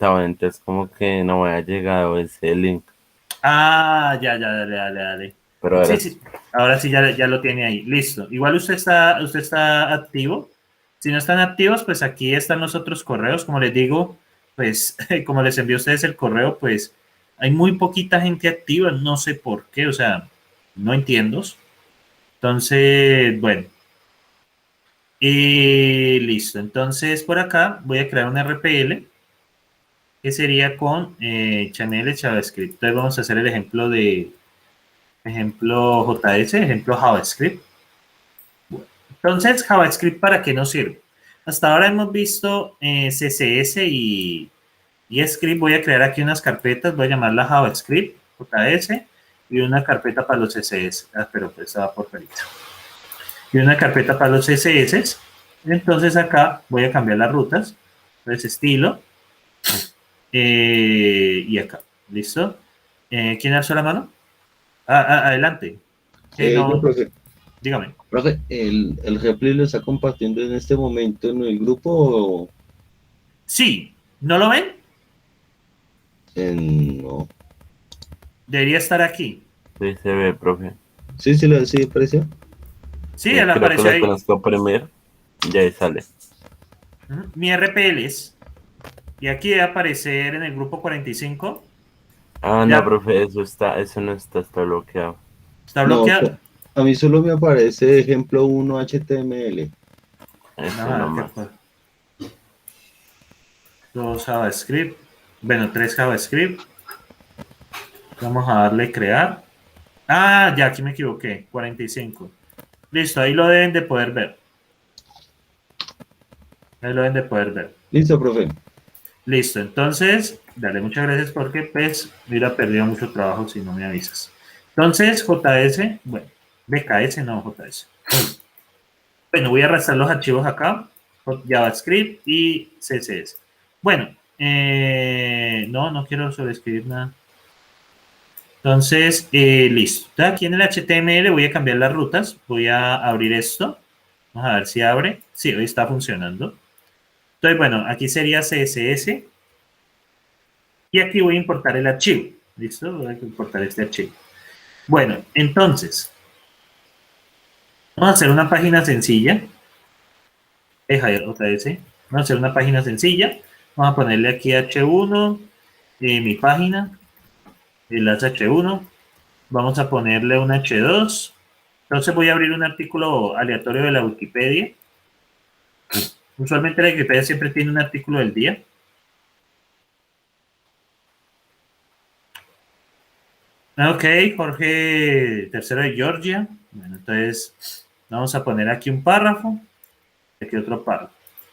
bueno, entonces como que no me ha llegado ese link, Ah, ya, ya, dale, dale, dale. pero Sí, ahora sí. sí. Ahora sí ya lo tiene ahí. Listo. Igual usted está activo. Si no están activos, pues aquí están los otros correos. Como les digo, pues como les envió a ustedes el correo, pues hay muy poquita gente activa. No sé por qué, o sea, no entiendo. Entonces, bueno. Y listo. Entonces, por acá voy a crear un RPL que sería con Chanel JavaScript. Entonces vamos a hacer el ejemplo de ejemplo JS, ejemplo JavaScript. Entonces, JavaScript, ¿para qué nos sirve? Hasta ahora hemos visto CSS y script. Voy a crear aquí unas carpetas, voy a llamarla JavaScript, JS, y una carpeta para los CSS. Ah, pero pues estaba por perito. Y una carpeta para los CSS. Entonces acá voy a cambiar las rutas. Entonces estilo. Y acá. ¿Listo? ¿Quién alzó la mano? Adelante. Yo, No, profe, dígame. profe, el replay lo está compartiendo en este momento en el grupo o Sí, ¿no lo ven? no. Debería estar aquí. Sí se ve, profe. Sí, sí, aprecio. Sí, Sí, él creo que apareció lo ahí. tenemos que oprimir y ahí sale. Ujú. Mi RPL es. Y aquí debe aparecer en el grupo 45. Ah, no, Ya profe, eso no está bloqueado. está No, bloqueado. a mí solo me aparece ejemplo 1 HTML. Ese Vamos a ver qué nomás. fue. Dos JavaScript. Bueno, tres JavaScript. Vamos a darle crear. Ah, ya aquí me equivoqué. 45. Listo, ahí lo deben de poder ver. Ahí lo deben de poder ver. Listo, profe. Listo, entonces, dale, muchas gracias porque pues hubiera perdido mucho trabajo si no me avisas. Entonces, JS, bueno, BKS no JS. Bueno, voy a arrastrar los archivos acá, JavaScript y CSS. Bueno, no quiero sobreescribir nada. Entonces, listo. Entonces, aquí en el HTML voy a cambiar las rutas. Voy a abrir esto. Vamos a ver si abre. Sí, hoy está funcionando. Entonces, bueno, aquí sería CSS. Y aquí voy a importar el archivo. ¿Listo? Voy a importar este archivo. Bueno, entonces, vamos a hacer una página sencilla. Otra vez, ¿sí? Vamos a hacer una página sencilla. Vamos a ponerle aquí H1, mi página, el H1. Vamos a ponerle un H2. Entonces voy a abrir un artículo aleatorio de la Wikipedia. Usualmente la Wikipedia siempre tiene un artículo del día. Ok, Jorge tercero de Georgia. Bueno, entonces vamos a poner aquí un párrafo. Aquí otro párrafo.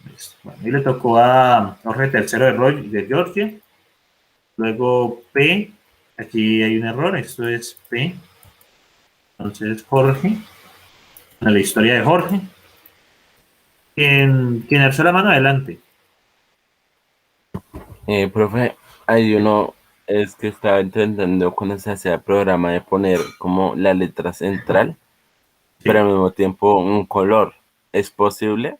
Listo. Bueno, y le tocó a Jorge tercero de Georgia. Luego P. Aquí hay un error. Esto es P. Entonces Jorge. La historia de Jorge. Quien alzó la mano adelante. Profe, hay uno, es que estaba intentando cuando se hacía el programa de poner como la letra central, pero Sí, al mismo tiempo un color. ¿Es posible?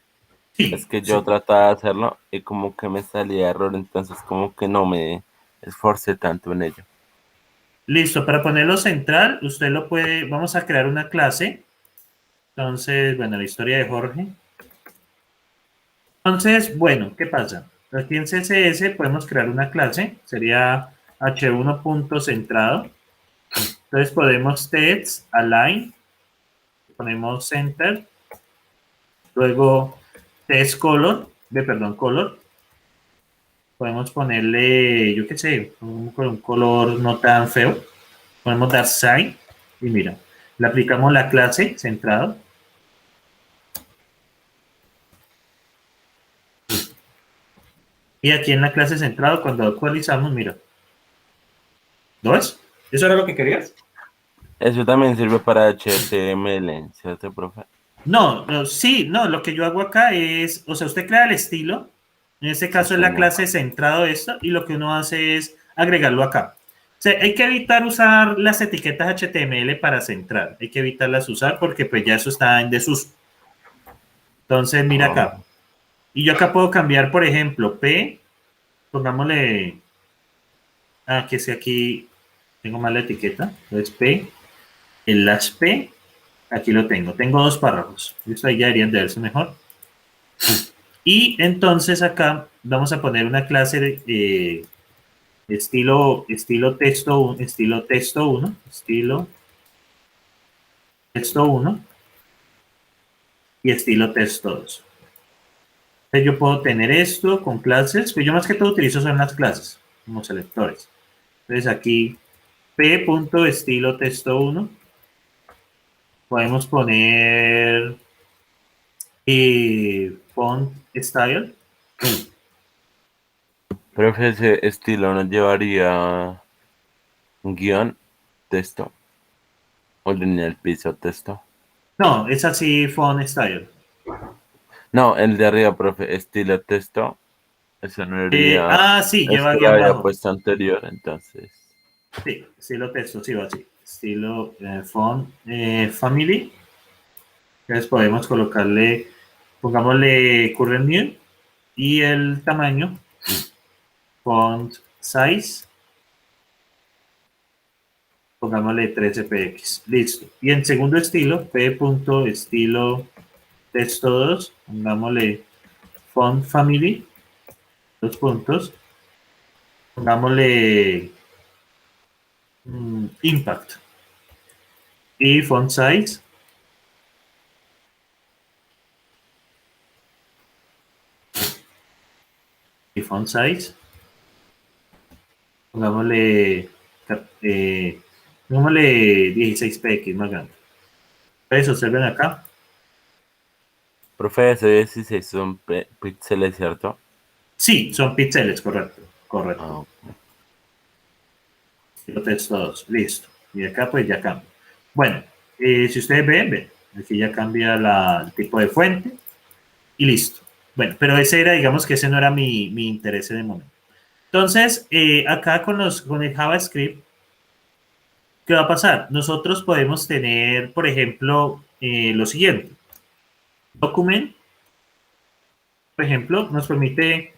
Es sí, que yo sí. trataba de hacerlo y como que me salía error, entonces como que no me esforcé tanto en ello. Listo, para ponerlo central, usted lo puede, vamos a crear una clase. Entonces, bueno, la historia de Jorge. Entonces, bueno, ¿qué pasa? Aquí en CSS podemos crear una clase, sería h1.centrado. Entonces podemos text, align, ponemos center, luego text color, perdón, color. Podemos ponerle, yo qué sé, un color no tan feo. Podemos dar sign y mira, le aplicamos la clase centrado. Y aquí en la clase centrado, cuando actualizamos, mira, ¿lo ves? ¿Eso era lo que querías? Eso también sirve para HTML, ¿cierto, profe? No, no, sí, no, lo que yo hago acá es, o sea, usted crea el estilo, en este Sí, caso es la señor. clase centrado esto, y lo que uno hace es agregarlo acá. O sea, hay que evitar usar las etiquetas HTML para centrar, hay que evitarlas usar porque pues ya eso está en desuso. Entonces, mira Oh, acá, y yo acá puedo cambiar, por ejemplo, P pongámosle, que si aquí tengo mal la etiqueta, entonces P, el slash P, aquí lo tengo 2 párrafos, esto ahí ya deberían de verse mejor. Y entonces acá vamos a poner una clase de estilo texto 1, estilo texto 1, y estilo texto 2. Entonces yo puedo tener esto con clases, pues yo más que todo utilizo son las clases como selectores. Entonces aquí p.estilo texto 1, podemos poner font style. Profe, ese estilo nos llevaría un guión, texto, o línea del piso, texto. No, es así font style. No, el de arriba, profe, estilo texto, eso no iría, Sí, es lleva que lo guión había bajo. puesto anterior, entonces. Sí, estilo texto, sí va así. Estilo font family. Entonces podemos colocarle, pongámosle current new y el tamaño, font size, pongámosle 13px. Listo. Y en segundo estilo, p.estilo texto 2, pongámosle font family, 2 puntos, pongámosle impact y font size. Y font size, pongámosle, pongámosle 16px más grande. Entonces observen acá. Profe, ese 16 son píxeles, ¿cierto? Sí, son píxeles, correcto. Correcto. Ah, Lo texto 2, listo. Y acá pues ya cambia. Bueno, si ustedes ven, aquí ya cambia el tipo de fuente y listo. Bueno, pero ese era, digamos que ese no era mi interés en el momento. Entonces, acá con el JavaScript, ¿qué va a pasar? Nosotros podemos tener, por ejemplo, lo siguiente. Document, por ejemplo, nos permite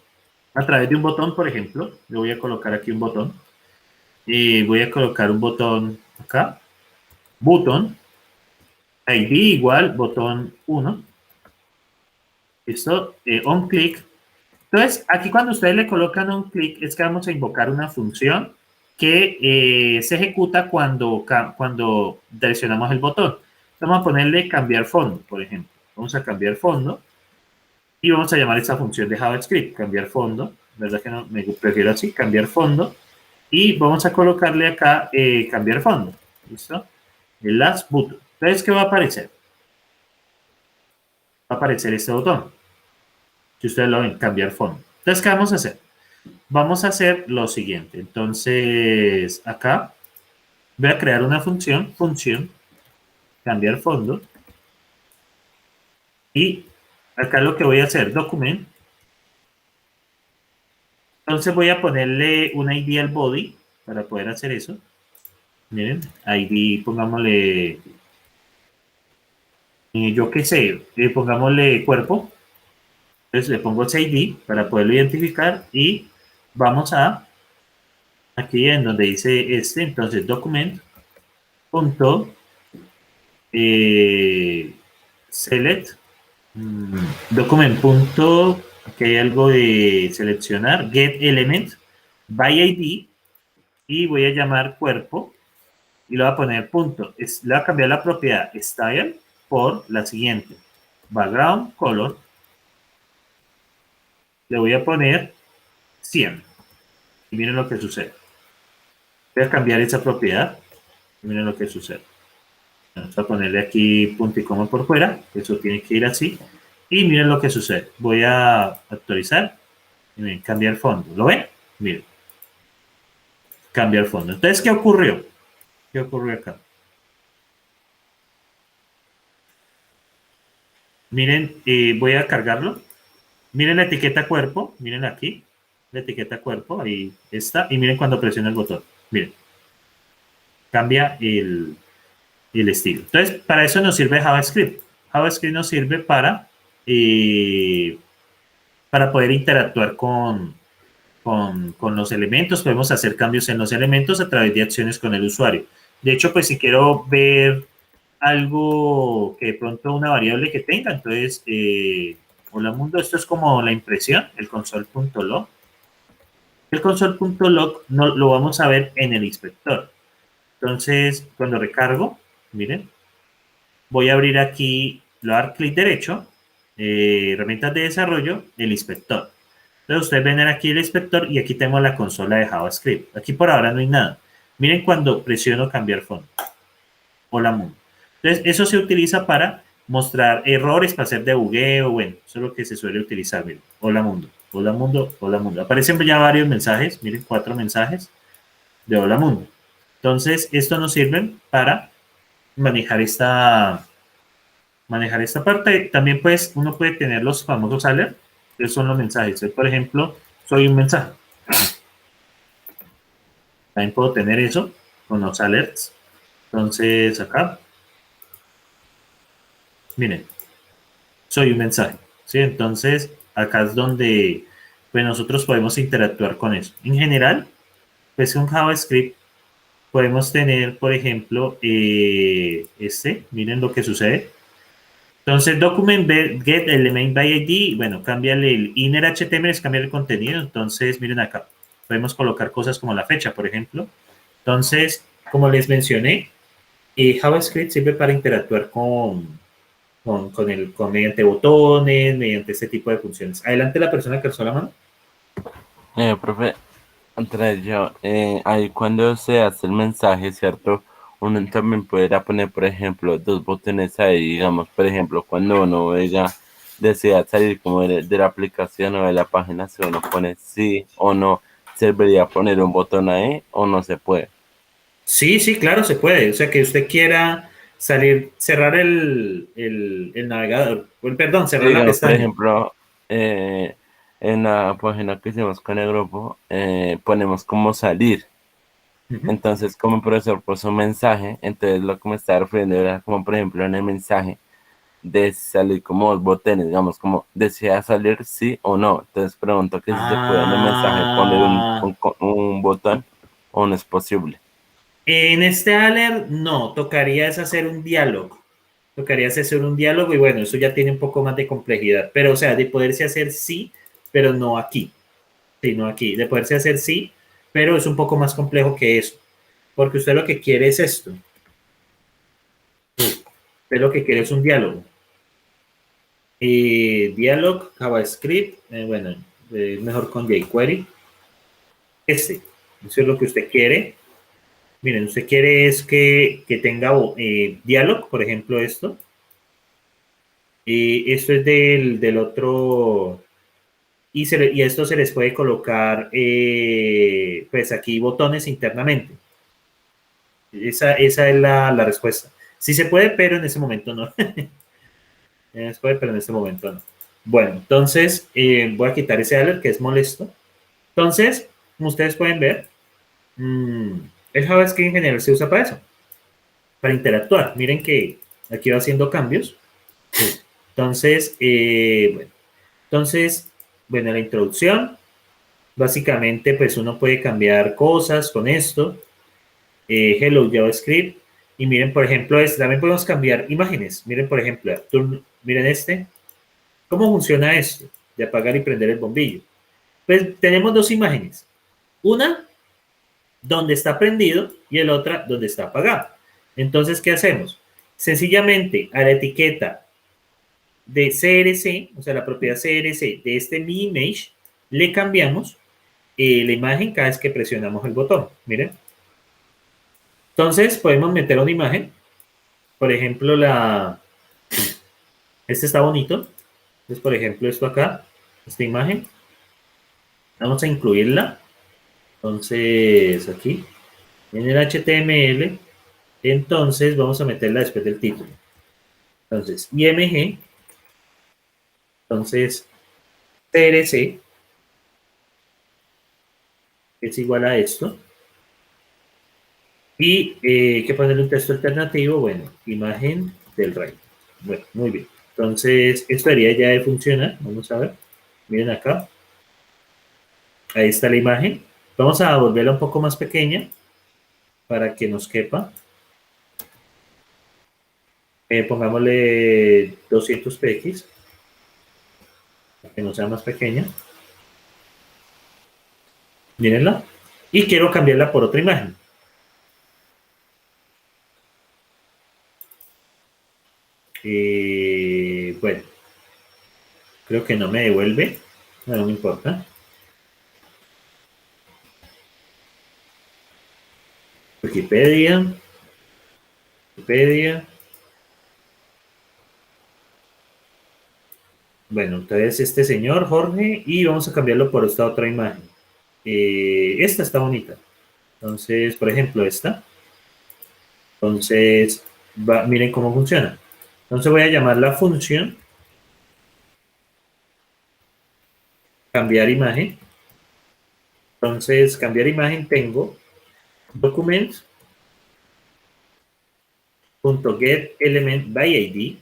a través de un botón, por ejemplo, le voy a colocar aquí un botón. Y voy a colocar un botón acá. Button. ID igual, botón 1. ¿Listo? On click. Entonces, aquí cuando ustedes le colocan un clic, es que vamos a invocar una función que se ejecuta cuando direccionamos el botón. Vamos a ponerle cambiar fondo, por ejemplo. Vamos a cambiar fondo y vamos a llamar esta función de JavaScript, cambiar fondo. ¿Verdad que no? Me prefiero así, cambiar fondo. Y vamos a colocarle acá cambiar fondo. ¿Listo? El last button. Entonces, ¿qué va a aparecer? Va a aparecer este botón. Si ustedes lo ven, cambiar fondo. Entonces, ¿qué vamos a hacer? Vamos a hacer lo siguiente. Entonces, acá voy a crear una función, cambiar fondo. Y acá lo que voy a hacer, document. Entonces voy a ponerle un ID al body para poder hacer eso. Miren, ID, pongámosle, yo qué sé, pongámosle cuerpo. Entonces le pongo ese ID para poderlo identificar y vamos a aquí en donde dice entonces document punto select document punto, aquí hay algo de seleccionar, get element by ID y voy a llamar cuerpo y le voy a poner punto, le voy a cambiar la propiedad style por la siguiente, background color, le voy a poner 100 y miren lo que sucede. Voy a cambiar esa propiedad y miren lo que sucede. Vamos a ponerle aquí punto y coma por fuera, eso tiene que ir así. Y miren lo que sucede. Voy a actualizar. Y miren, cambiar fondo. ¿Lo ven? Miren. Cambiar fondo. Entonces, ¿qué ocurrió? ¿Qué ocurrió acá? Miren, voy a cargarlo. Miren la etiqueta cuerpo. Miren aquí. La etiqueta cuerpo. Ahí está. Y miren cuando presiono el botón. Miren. Cambia el estilo. Entonces, para eso nos sirve JavaScript. JavaScript nos sirve para poder interactuar con con los elementos, podemos hacer cambios en los elementos a través de acciones con el usuario. De hecho, pues si quiero ver algo que de pronto una variable que tenga, entonces, hola mundo, esto es como la impresión, el console.log. El console.log no, lo vamos a ver en el inspector. Entonces, cuando recargo, miren, voy a abrir aquí, le voy a dar clic derecho, herramientas de desarrollo, el inspector. Entonces, ustedes ven aquí el inspector y aquí tengo la consola de JavaScript. Aquí por ahora no hay nada. Miren cuando presiono cambiar fondo. Hola mundo. Entonces, eso se utiliza para mostrar errores, para hacer debugueo, bueno, eso es lo que se suele utilizar. Miren, hola mundo, hola mundo, hola mundo. Aparecen ya varios mensajes, miren, 4 mensajes de hola mundo. Entonces, esto nos sirve para manejar esta parte. También, pues, uno puede tener los famosos alerts, que son los mensajes. Por ejemplo, soy un mensaje. También puedo tener eso con los alerts. Entonces, acá, miren, soy un mensaje, ¿sí? Entonces, acá es donde pues, nosotros podemos interactuar con eso. En general, pues con JavaScript podemos tener, por ejemplo, miren lo que sucede. Entonces, document get element by ID, bueno, cámbiale el inner HTML, es cambiar el contenido. Entonces, miren acá, podemos colocar cosas como la fecha, por ejemplo. Entonces, como les mencioné, JavaScript sirve para interactuar mediante botones, mediante este tipo de funciones. Adelante la persona que alzó la mano. Profe, entre yo, ahí cuando se hace el mensaje, ¿cierto? Uno también podrá poner, por ejemplo, 2 botones ahí, digamos, por ejemplo, cuando uno ya desea salir como de la aplicación o de la página, si uno pone sí o no, ¿serviría poner un botón ahí o no se puede? Sí, sí, claro, se puede. O sea, que usted quiera salir, cerrar el navegador, perdón, Sí, cerrar la digamos, por pestaña. ejemplo, en la página que hicimos con el grupo, ponemos como salir. Ujú. Entonces, como el profesor puso un mensaje, entonces lo que me estaba refiriendo era como, por ejemplo, en el mensaje de salir como 2 botones, digamos, como desea salir sí o no. Entonces pregunto que si se puede en el mensaje poner Ah, un botón o no es posible. en este alert, no, tocaría es hacer un diálogo. Tocaría es hacer un diálogo y bueno, eso ya tiene un poco más de complejidad. Pero, o sea, de poderse hacer sí, pero no aquí. Sí, no aquí. De poderse hacer sí, pero es un poco más complejo que eso. Porque usted lo que quiere es esto. Usted lo que quiere es un diálogo. Dialog, JavaScript, bueno, mejor con jQuery. Eso es lo que usted quiere. Miren, usted quiere es que tenga dialog, por ejemplo, esto. Esto es del otro. Y a esto se les puede colocar, pues aquí, botones internamente. Esa es la respuesta. Sí se puede, pero en ese momento no. Se puede, pero en este momento no. Bueno, entonces voy a quitar ese alert que es molesto. Entonces, como ustedes pueden ver, el JavaScript en general se usa para eso, para interactuar. Miren que aquí va haciendo cambios. Entonces, bueno, la introducción, básicamente, pues uno puede cambiar cosas con esto. Hello JavaScript. Y miren, por ejemplo, también podemos cambiar imágenes. Miren, por ejemplo, miren este. ¿Cómo funciona esto? De apagar y prender el bombillo. Pues tenemos 2 imágenes. Una donde está prendido y el otra donde está apagado. Entonces, ¿qué hacemos? Sencillamente a la etiqueta de CRC, o sea, la propiedad CRC de este mi image, le cambiamos la imagen cada vez que presionamos el botón. Miren. Entonces, podemos meter una imagen. Por ejemplo, este está bonito. Entonces, por ejemplo, esto acá, esta imagen. Vamos a incluirla. Entonces, aquí, en el HTML, entonces vamos a meterla después del título. Entonces, IMG, entonces, CRC es igual a esto. Y que ponerle un texto alternativo, bueno, imagen del rey. Bueno, muy bien. Entonces, esto debería ya de funcionar. Vamos a ver. Miren acá. Ahí está la imagen. Vamos a volverla un poco más pequeña para que nos quepa. Pongámosle 200 px para que no sea más pequeña. Mírenla. Y quiero cambiarla por otra imagen. Bueno, creo que no me devuelve. No me importa. Wikipedia. Bueno, entonces este señor, Jorge, y vamos a cambiarlo por esta otra imagen. Esta está bonita. Entonces, por ejemplo, esta. Entonces, miren cómo funciona. Entonces voy a llamar la función cambiar imagen. Entonces, cambiar imagen tengo document.getElementById.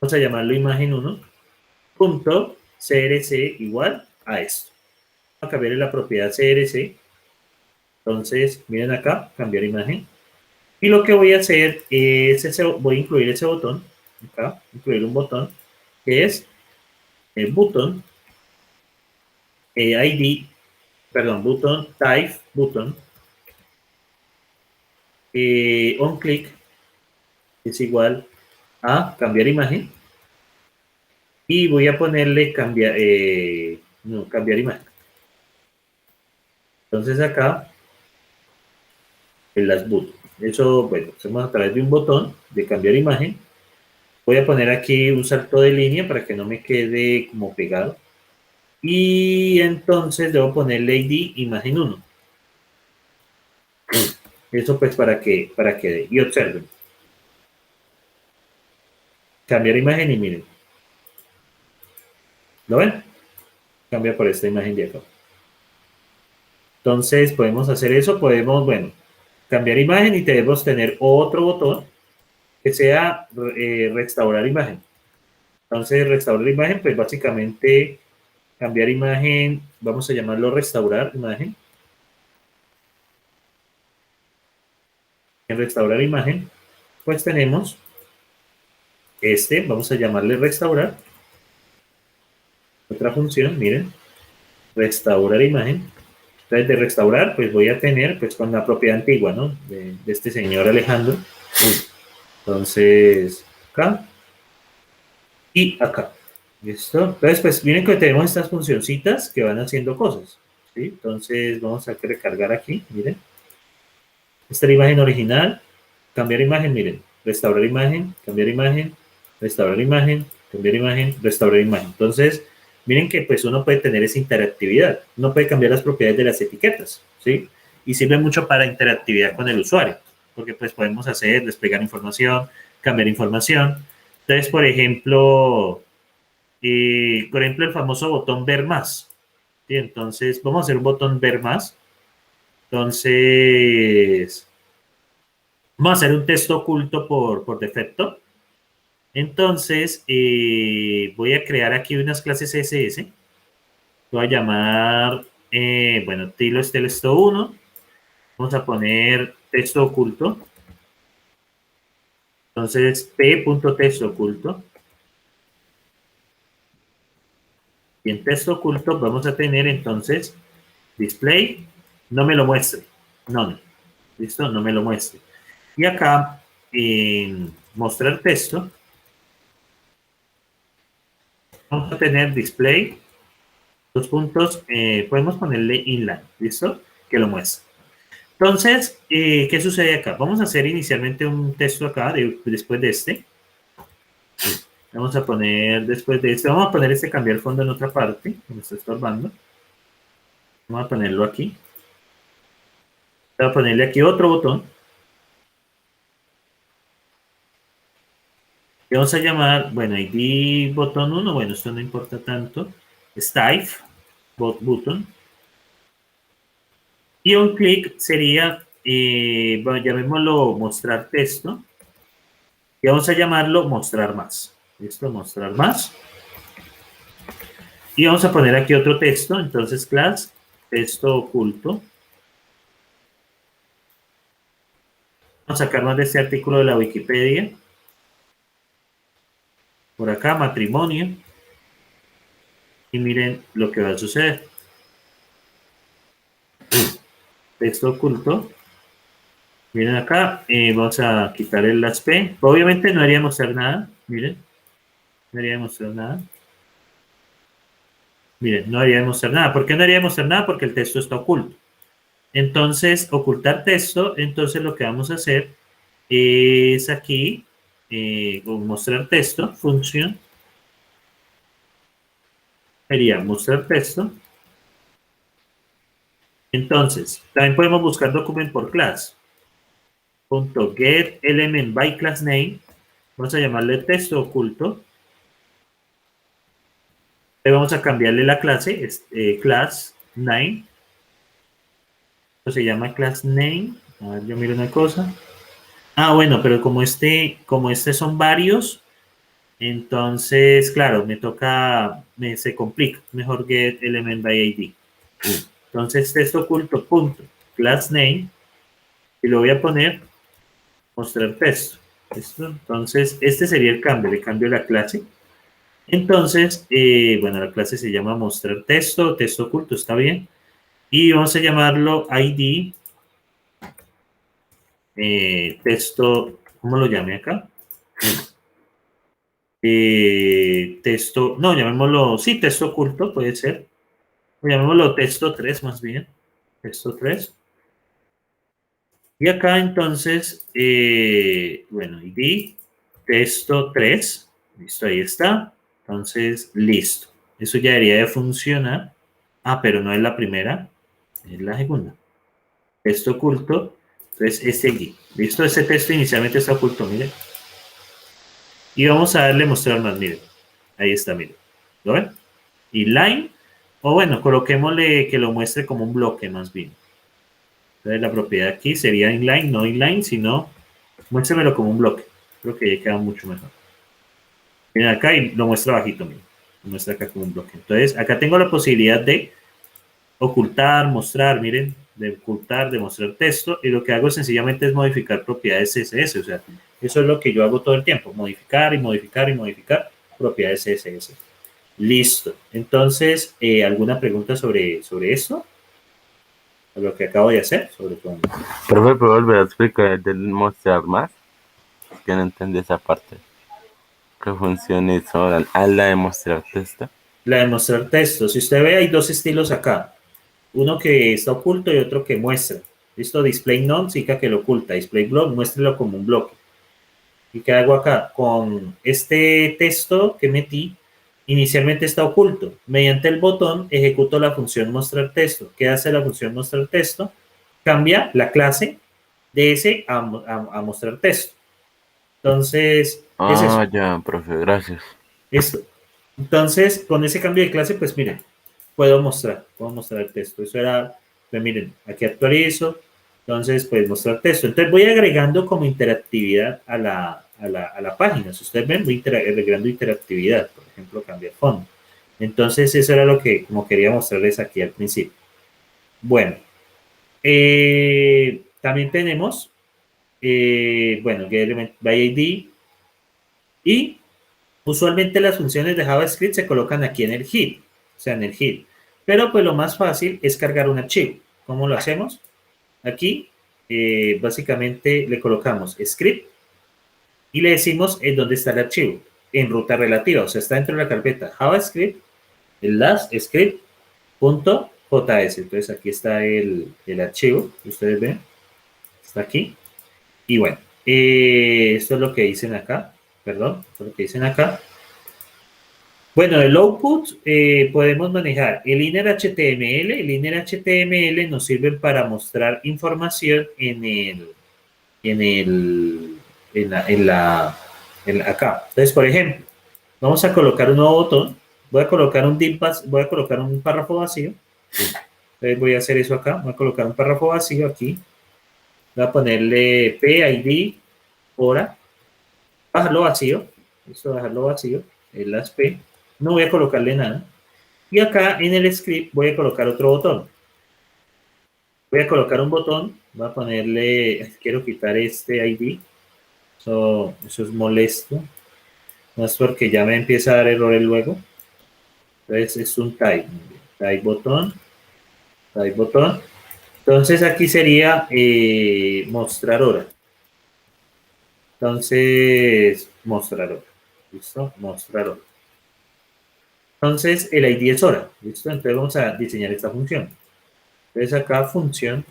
Vamos a llamarlo imagen 1. .crc igual a esto. Vamos a cambiarle la propiedad crc. Entonces, miren acá, cambiar imagen. Y lo que voy a hacer es, voy a incluir ese botón, acá, incluir un botón, que es el button ID, perdón, button type, button on click es igual a cambiar imagen. Y voy a ponerle cambiar, cambiar imagen. Entonces acá, en las button. Eso, bueno, hacemos a través de un botón de cambiar imagen. Voy a poner aquí un salto de línea para que no me quede como pegado. Y entonces debo ponerle ID imagen 1. Eso pues para que dé. Y observen. Cambiar imagen y miren. ¿Lo ven? Cambia por esta imagen de acá. Entonces podemos hacer eso. Podemos, bueno, cambiar imagen y debemos tener otro botón que sea restaurar imagen. Entonces restaurar imagen, pues básicamente cambiar imagen, vamos a llamarlo restaurar imagen. En restaurar imagen, pues tenemos vamos a llamarle restaurar. Otra función, miren, restaurar imagen. Entonces de restaurar, pues voy a tener, pues con la propiedad antigua, ¿no? De este señor Alejandro. Entonces, acá y acá. ¿Listo? Entonces, pues miren que tenemos estas funcioncitas que van haciendo cosas. ¿Sí? Entonces, vamos a recargar aquí, miren. Esta es la imagen original. Cambiar imagen, miren. Restaurar imagen, cambiar imagen, restaurar imagen, cambiar imagen, restaurar imagen. Entonces, miren que pues uno puede tener esa interactividad. Uno puede cambiar las propiedades de las etiquetas, ¿sí? Y sirve mucho para interactividad con el usuario, porque pues podemos hacer, desplegar información, cambiar información. Entonces, por ejemplo, el famoso botón ver más. ¿Sí? Entonces, vamos a hacer un botón ver más. Entonces, vamos a hacer un texto oculto por defecto. Entonces, voy a crear aquí unas clases CSS. Voy a llamar, bueno, tilo es texto 1. Vamos a poner texto oculto. Entonces, p.texto oculto. Y en texto oculto vamos a tener entonces display, no me lo muestre. No. ¿Listo? No me lo muestre. Y acá, en mostrar texto, vamos a tener display, dos puntos, podemos ponerle inline, ¿listo? Que lo muestre. Entonces, ¿qué sucede acá? Vamos a hacer inicialmente un texto acá, después de este. Vamos a poner, después de este, vamos a poner cambiar fondo en otra parte, que me está estorbando. Vamos a ponerlo aquí. Voy a ponerle aquí otro botón. Y vamos a llamar, bueno, ID botón 1, bueno, esto no importa tanto. Style, button. Y un clic sería, bueno, llamémoslo mostrar texto. Y vamos a llamarlo mostrar más. ¿Listo? Mostrar más. Y vamos a poner aquí otro texto, entonces class, texto oculto. Vamos a sacar más de este artículo de la Wikipedia. Por acá, matrimonio. Y miren lo que va a suceder. Texto oculto. Miren acá, vamos a quitar el las P. Obviamente no haría mostrar nada. Miren, no haría mostrar nada. Miren, no haría mostrar nada. ¿Por qué no haría mostrar nada? Porque el texto está oculto. Entonces, ocultar texto, entonces lo que vamos a hacer es aquí, mostrar texto, función, sería mostrar texto. Entonces, también podemos buscar document por class. Punto get element by class name. Vamos a llamarle texto oculto. Le vamos a cambiarle la clase, class name. Esto se llama class name. A ver, yo miro una cosa. Ah, bueno, pero como este son varios, entonces, claro, se complica. Mejor get element by ID. Entonces, texto oculto, punto, class name, y lo voy a poner, mostrar texto. ¿Listo? Entonces, este sería el cambio, le cambio la clase. Entonces, bueno, la clase se llama mostrar texto, texto oculto, está bien. Y vamos a llamarlo ID, texto, ¿cómo lo llame acá? Texto, no, llamémoslo, sí, texto oculto, puede ser. Llamémoslo texto 3 más bien. Texto 3. Y acá entonces, bueno, ID, texto 3. Listo, ahí está. Entonces, listo. Eso ya debería de funcionar. Ah, pero no es la primera, es la segunda. Texto oculto. Entonces, este aquí. Listo, este texto inicialmente está oculto, miren. Y vamos a darle mostrar más, miren. Ahí está, miren. ¿Lo ven? Y line, o bueno, coloquémosle que lo muestre como un bloque más bien. Entonces la propiedad aquí sería inline, no inline, sino muéstremelo como un bloque. Creo que ya queda mucho mejor. Miren acá y lo muestra bajito, miren. Lo muestra acá como un bloque. Entonces acá tengo la posibilidad de ocultar, mostrar, miren, de ocultar, de mostrar texto, y lo que hago sencillamente es modificar propiedades CSS, o sea, eso es lo que yo hago todo el tiempo, modificar y modificar y modificar propiedades CSS. Listo. Entonces, ¿alguna pregunta sobre esto? Lo que acabo de hacer, sobre todo. Profe, ¿puedo volver a explicar del mostrar más? Es que no entendí esa parte. ¿Qué función es ahora? ¿A la de mostrar texto? La de mostrar texto. Si usted ve, hay dos estilos acá. Uno que está oculto y otro que muestra. ¿Listo? Display none significa que lo oculta. Display block, muéstrelo como un bloque. ¿Y qué hago acá? Con este texto que metí, inicialmente está oculto. Mediante el botón ejecuto la función mostrar texto. ¿Qué hace la función mostrar texto? Cambia la clase de ese a mostrar texto. Entonces, es eso. Ah, ya, profe, gracias. Esto. Entonces, con ese cambio de clase, pues miren, puedo mostrar el texto. Eso era, pues miren, aquí actualizo. Entonces, pues mostrar texto. Entonces, voy agregando como interactividad a la página. Si ustedes ven, voy agregando interactividad. Por ejemplo, cambiar fondo. Entonces, eso era lo que como quería mostrarles aquí al principio. Bueno, también tenemos, bueno, get by ID, y usualmente las funciones de JavaScript se colocan aquí en el head, o sea, en el head. Pero pues lo más fácil es cargar un archivo. ¿Cómo lo hacemos? Aquí, básicamente le colocamos script y le decimos en dónde está el archivo, en ruta relativa, o sea, está dentro de la carpeta JavaScript, el last script.js. Entonces aquí está el archivo, ustedes ven, está aquí. Y bueno, esto es lo que dicen acá, perdón, esto es lo que dicen acá. Bueno, el output podemos manejar el inner HTML. El inner HTML nos sirve para mostrar información acá. Entonces, por ejemplo, vamos a colocar un nuevo botón. Voy a colocar voy a colocar un párrafo vacío. Entonces voy a hacer eso acá. Voy a colocar un párrafo vacío aquí. Voy a ponerle PID, hora. Bajarlo vacío. Esto, dejarlo vacío. El las P. No voy a colocarle nada. Y acá en el script voy a colocar otro botón. Voy a colocar un botón, voy a ponerle, quiero quitar este ID, eso es molesto, más porque ya me empieza a dar errores luego. Entonces es un type botón. Entonces aquí sería mostrar hora. Entonces, mostrar hora. ¿Listo? Mostrar hora. Entonces, el ID es hora. ¿Listo? Entonces vamos a diseñar esta función. Entonces acá función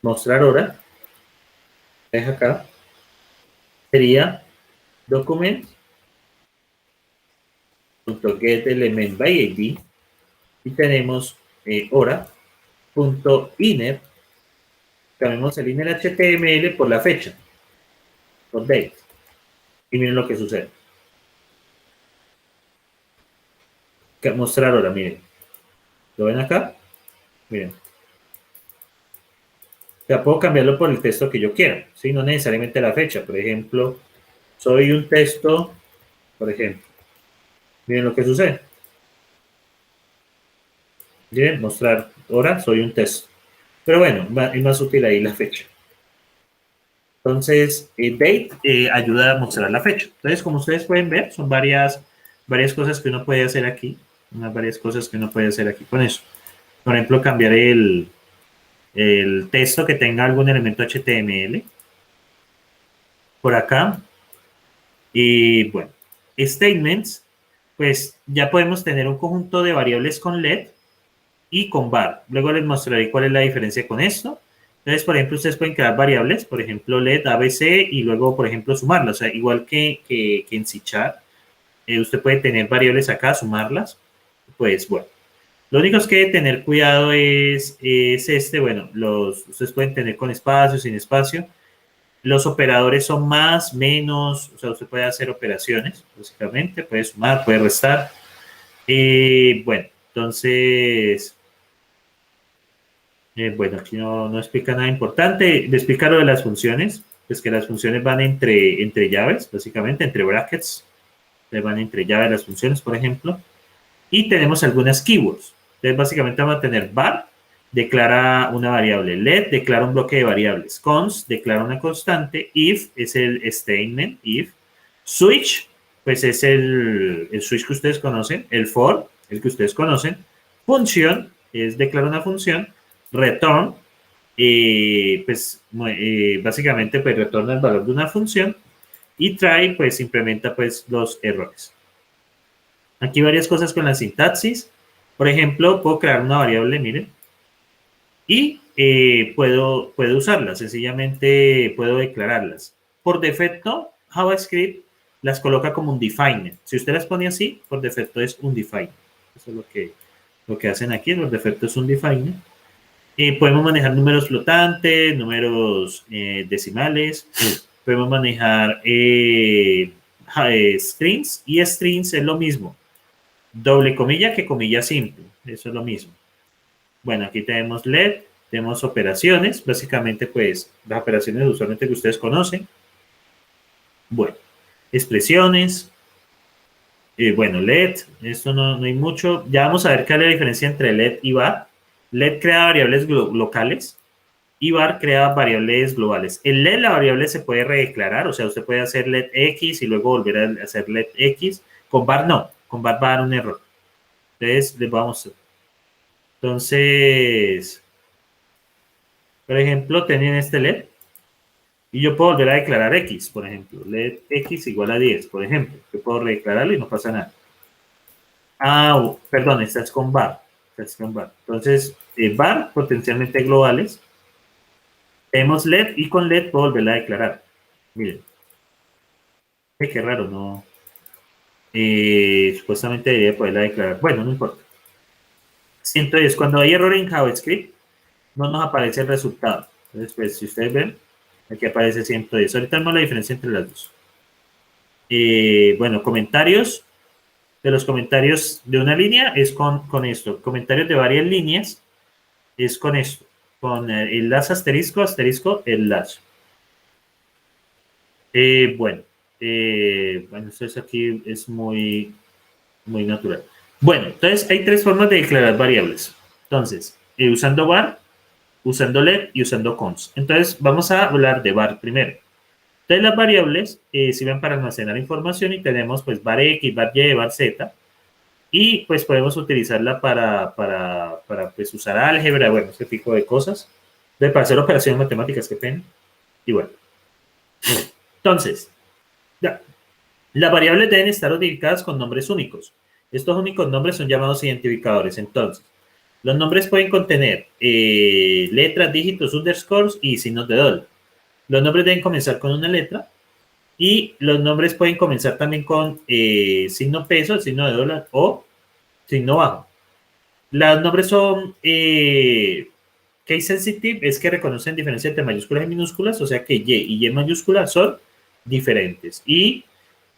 mostrar hora. Entonces acá sería document.getElementById y tenemos hora.inner. Cambiamos el inner HTML por la fecha, por date. Y miren lo que sucede. Mostrar hora, miren. ¿Lo ven acá? Miren. O sea, puedo cambiarlo por el texto que yo quiera, ¿sí? No necesariamente la fecha. Por ejemplo, soy un texto, por ejemplo. Miren lo que sucede. Miren, mostrar hora, soy un texto. Pero bueno, es más útil ahí la fecha. Entonces, date ayuda a mostrar la fecha. Entonces, como ustedes pueden ver, son varias cosas que uno puede hacer aquí. Varias cosas que uno puede hacer aquí con eso. Por ejemplo, cambiar el texto que tenga algún elemento HTML. Por acá. Y bueno, statements, pues ya podemos tener un conjunto de variables con let y con var. Luego les mostraré cuál es la diferencia con esto. Entonces, por ejemplo, ustedes pueden crear variables, por ejemplo, let, ABC, y luego, por ejemplo, sumarlas. O sea, igual que en C#, usted puede tener variables acá, sumarlas. Pues bueno, lo único es que tener cuidado es bueno, ustedes pueden tener con espacio, sin espacio. Los operadores son más, menos, o sea, usted puede hacer operaciones, básicamente, puede sumar, puede restar. Bueno, entonces, bueno, aquí no explica nada importante. Le explica lo de las funciones, pues que las funciones van entre llaves, básicamente, entre brackets. Van entre llaves las funciones, por ejemplo. Y tenemos algunas keywords. Entonces, básicamente vamos a tener var, declara una variable. Let declara un bloque de variables. Const declara una constante. If es el statement, if. Switch, pues es el switch que ustedes conocen. El for, el que ustedes conocen. Function es declara una función. Return, pues básicamente pues retorna el valor de una función. Y try, pues implementa pues los errores. Aquí varias cosas con la sintaxis. Por ejemplo, puedo crear una variable, miren, y puedo usarlas, sencillamente puedo declararlas. Por defecto, JavaScript las coloca como un definer. Si usted las pone así, por defecto es un definer. Eso es lo que hacen aquí, por defecto es un definer. Podemos manejar números flotantes, números decimales, podemos manejar strings, y strings es lo mismo. Doble comilla que comilla simple, eso es lo mismo. Bueno, aquí tenemos let, tenemos operaciones, básicamente pues las operaciones usualmente que ustedes conocen. Bueno, expresiones, bueno, let, esto no hay mucho. Ya vamos a ver cuál es la diferencia entre let y var. Let crea variables locales y var crea variables globales. En let la variable se puede redeclarar, o sea, usted puede hacer let x y luego volver a hacer let x. Con var no, con var va a dar un error. Entonces, les vamos a... Entonces, por ejemplo, tienen este let y yo puedo volver a declarar x, por ejemplo. Let x igual a 10, por ejemplo. Yo puedo redeclararlo y no pasa nada. Perdón, esta es con var. Entonces, var potencialmente globales. Tenemos let y con let puedo volver a declarar. Miren. Qué raro, ¿no? Supuestamente debería poderla declarar. Bueno, no importa. Entonces, cuando hay error en JavaScript, no nos aparece el resultado. Entonces, pues, si ustedes ven, aquí aparece 110. Ahorita vemos la diferencia entre las dos. Bueno, comentarios. De los comentarios de una línea es con esto. Comentarios de varias líneas es con esto. Con el las asterisco, asterisco, el las. Bueno, entonces aquí es muy natural. Bueno, entonces hay tres formas de declarar variables. Entonces, usando var, usando let y usando cons. Entonces, vamos a hablar de var primero. Entonces, las variables sirven para almacenar información y tenemos pues var x, var y, var z. Y pues podemos utilizarla para pues, usar álgebra, bueno, ese tipo de cosas. Para hacer operaciones matemáticas que tengan. Y bueno. Entonces, ya, las variables deben estar identificadas con nombres únicos. Estos únicos nombres son llamados identificadores. Entonces, los nombres pueden contener letras, dígitos, underscores y signos de dólar. Los nombres deben comenzar con una letra y los nombres pueden comenzar también con signo peso, signo de dólar o signo bajo. Los nombres son case sensitive, es que reconocen diferencia entre mayúsculas y minúsculas, o sea que y Y mayúsculas son diferentes. Y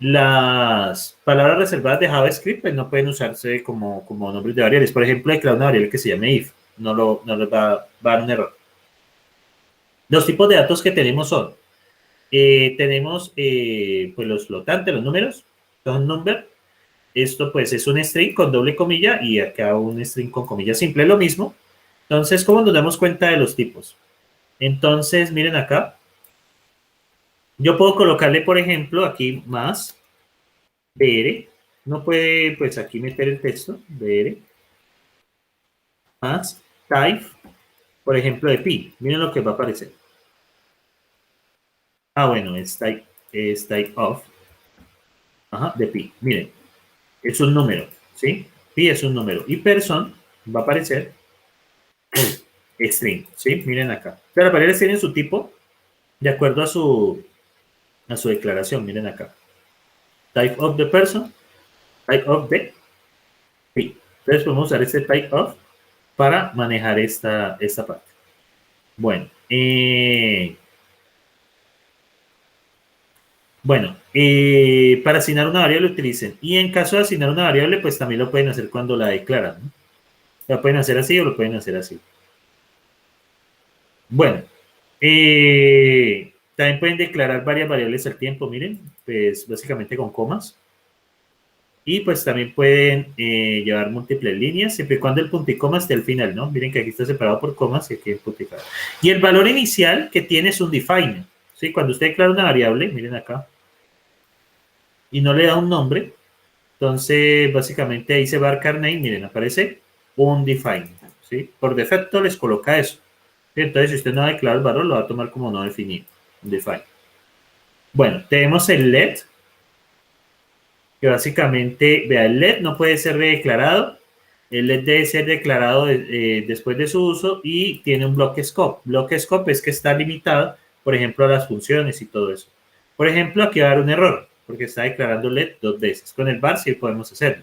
las palabras reservadas de JavaScript pues, no pueden usarse como nombres de variables. Por ejemplo, declarar una variable que se llame if, no les va a dar un error. Los tipos de datos que tenemos son, tenemos pues los flotantes, los números, son number. Esto pues es un string con doble comilla y acá un string con comilla simple, lo mismo. Entonces, ¿cómo nos damos cuenta de los tipos? Entonces, miren acá. Yo puedo colocarle, por ejemplo, aquí más br. No puede, pues aquí meter el texto, br. Más type, por ejemplo, de pi. Miren lo que va a aparecer. Ah, bueno, es type of. Ajá, de pi. Miren, es un número, ¿sí? Pi es un número. Y person va a aparecer string, ¿sí? Miren acá. Pero las variables tienen su tipo de acuerdo a su declaración. Miren acá. Type of the person, type of the pi. Entonces podemos usar este type of para manejar esta parte. Bueno, para asignar una variable utilicen. Y en caso de asignar una variable, pues también lo pueden hacer cuando la declaran, ¿no? Lo pueden hacer así o lo pueden hacer así. Bueno, también pueden declarar varias variables al tiempo, miren, pues básicamente con comas. Y pues también pueden llevar múltiples líneas, siempre y cuando el punto y coma esté al final, ¿no? Miren que aquí está separado por comas y aquí el punto y coma. Y el valor inicial que tiene es un define, ¿sí? Cuando usted declara una variable, miren acá, y no le da un nombre, entonces básicamente ahí se va a name, miren, aparece un define, ¿sí? Por defecto les coloca eso. Entonces, si usted no ha declarado el valor, lo va a tomar como no definido, un define. Bueno, tenemos el let, que básicamente, vea, el let no puede ser redeclarado, el let debe ser declarado después de su uso y tiene un block scope. Block scope es que está limitado, por ejemplo, a las funciones y todo eso. Por ejemplo, aquí va a dar un error, porque está declarando let 2 veces. Con el var sí podemos hacerlo.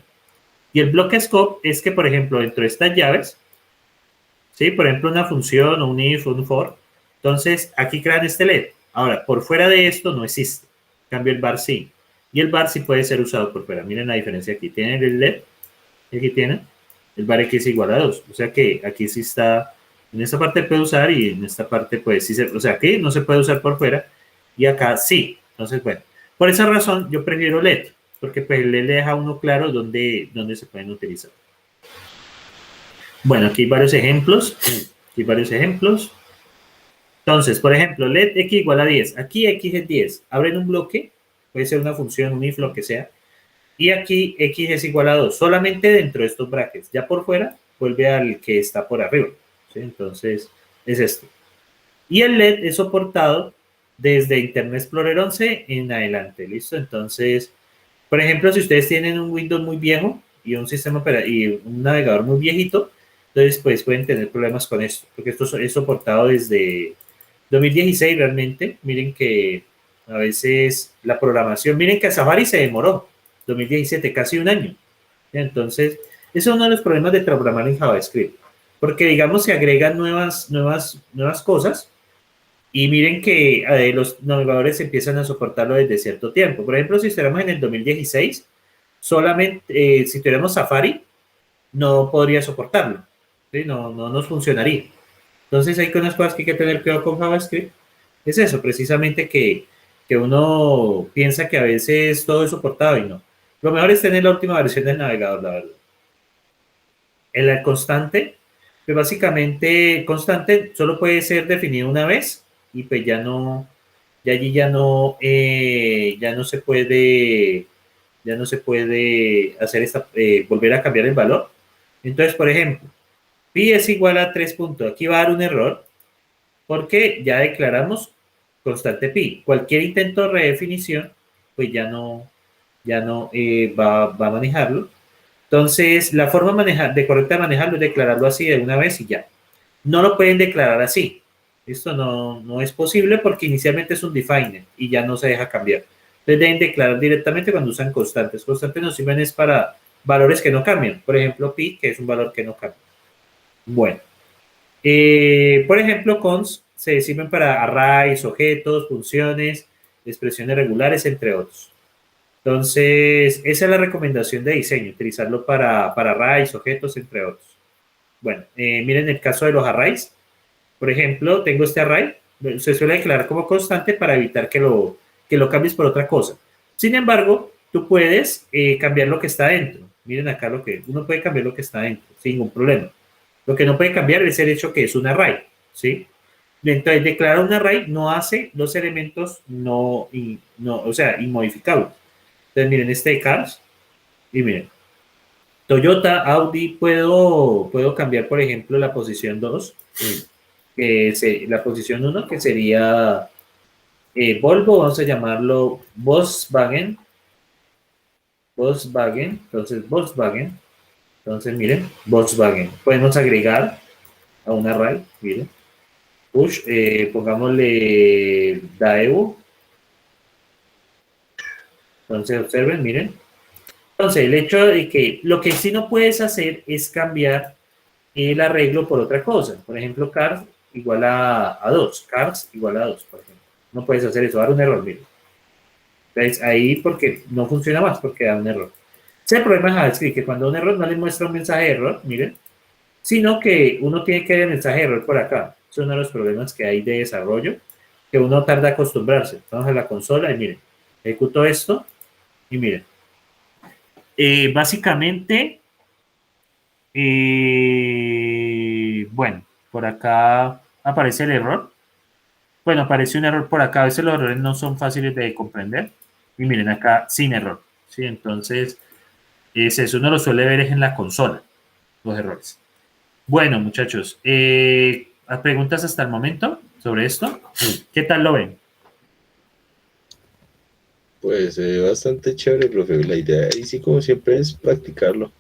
Y el block scope es que, por ejemplo, dentro de estas llaves, ¿sí? Por ejemplo, una función, un if, un for, entonces aquí crean este let. Ahora, por fuera de esto no existe. En cambio, el var sí. Y el var sí puede ser usado por fuera. Miren la diferencia aquí. Tienen el let, aquí tienen el var x igual a 2. O sea que aquí sí está, en esta parte puede usar y en esta parte pues sí, o sea aquí no se puede usar por fuera y acá sí. Entonces, bueno, por esa razón yo prefiero let, porque pues el let le deja a uno claro dónde se pueden utilizar. Bueno, aquí hay varios ejemplos. Entonces, por ejemplo, let x igual a 10. Aquí x es 10. Abren un bloque, puede ser una función, un if, lo que sea. Y aquí x es igual a 2, solamente dentro de estos brackets. Ya por fuera, vuelve al que está por arriba. ¿Sí? Entonces, es esto. Y el let es soportado desde Internet Explorer 11 en adelante. ¿Listo? Entonces, por ejemplo, si ustedes tienen un Windows muy viejo y un sistema y un navegador muy viejito, entonces pues pueden tener problemas con esto, porque esto es soportado desde 2016 realmente. Miren que a veces la programación, miren que Safari se demoró, 2017, casi un año. Entonces, ese es uno de los problemas de programar en JavaScript, porque digamos se agregan nuevas cosas y miren que los navegadores empiezan a soportarlo desde cierto tiempo. Por ejemplo, si estuviéramos en el 2016, solamente si tuviéramos Safari, no podría soportarlo. ¿Sí? No nos funcionaría. Entonces hay unas cosas que hay que tener cuidado con JavaScript. Es eso, precisamente que uno piensa que a veces todo es soportado y no. Lo mejor es tener la última versión del navegador, la verdad. El constante, pues básicamente constante solo puede ser definido una vez y pues ya no, ya allí ya no se puede hacer volver a cambiar el valor. Entonces, por ejemplo, pi es igual a 3 puntos. Aquí va a dar un error porque ya declaramos constante pi. Cualquier intento de redefinición, pues ya no va a manejarlo. Entonces, la forma correcta de manejarlo es declararlo así de una vez y ya. No lo pueden declarar así. Esto no es posible porque inicialmente es un definer y ya no se deja cambiar. Entonces deben declarar directamente cuando usan constantes. Constantes nos sirven es para valores que no cambian. Por ejemplo, pi, que es un valor que no cambia. Bueno. Por ejemplo, cons se sirven para arrays, objetos, funciones, expresiones regulares, entre otros. Entonces, esa es la recomendación de diseño, utilizarlo para arrays, objetos, entre otros. Bueno, miren el caso de los arrays. Por ejemplo, tengo este array, se suele declarar como constante para evitar que lo cambies por otra cosa. Sin embargo, tú puedes cambiar lo que está dentro. Miren acá uno puede cambiar lo que está dentro, sin ningún problema. Lo que no puede cambiar es el hecho que es un array, ¿sí? Entonces, declarar un array no hace los elementos inmodificables. Entonces, miren este de cars y miren. Toyota, Audi, puedo cambiar, por ejemplo, la posición 2, la posición 1, que sería Volvo, vamos a llamarlo Volkswagen. Entonces, miren, Volkswagen. Podemos agregar a un array, miren. Push, pongámosle Daewoo. Entonces, observen, miren. Entonces, el hecho de que lo que sí no puedes hacer es cambiar el arreglo por otra cosa. Por ejemplo, cars igual a 2. Cars igual a 2, por ejemplo. No puedes hacer eso, dar un error, miren. Entonces, ahí porque no funciona más, porque da un error. Ese problema es JavaScript, que cuando un error no le muestra un mensaje de error, miren, sino que uno tiene que ver el mensaje de error por acá. Es uno de los problemas que hay de desarrollo, que uno tarda a acostumbrarse. Vamos a la consola y miren, ejecuto esto y miren. Básicamente, bueno, por acá aparece el error. Bueno, aparece un error por acá. A veces los errores no son fáciles de comprender. Y miren acá, sin error. ¿Sí? Entonces, eso uno lo suele ver es en la consola, los errores. Bueno, muchachos, ¿preguntas hasta el momento sobre esto? ¿Qué tal lo ven? Pues bastante chévere, profe. La idea, y sí, como siempre, es practicarlo.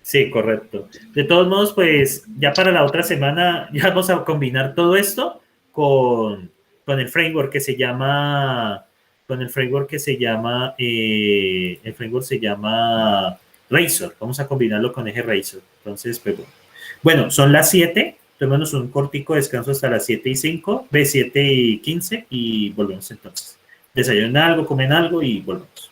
Sí, correcto. De todos modos, pues ya para la otra semana ya vamos a combinar todo esto con el framework que se llama, el framework se llama Razor. Vamos a combinarlo con eje Razor. Entonces, pues bueno, son las 7. Tomémonos un cortico descanso hasta las 7:05, 7:15 y volvemos entonces. Desayunen algo, comen algo y volvemos.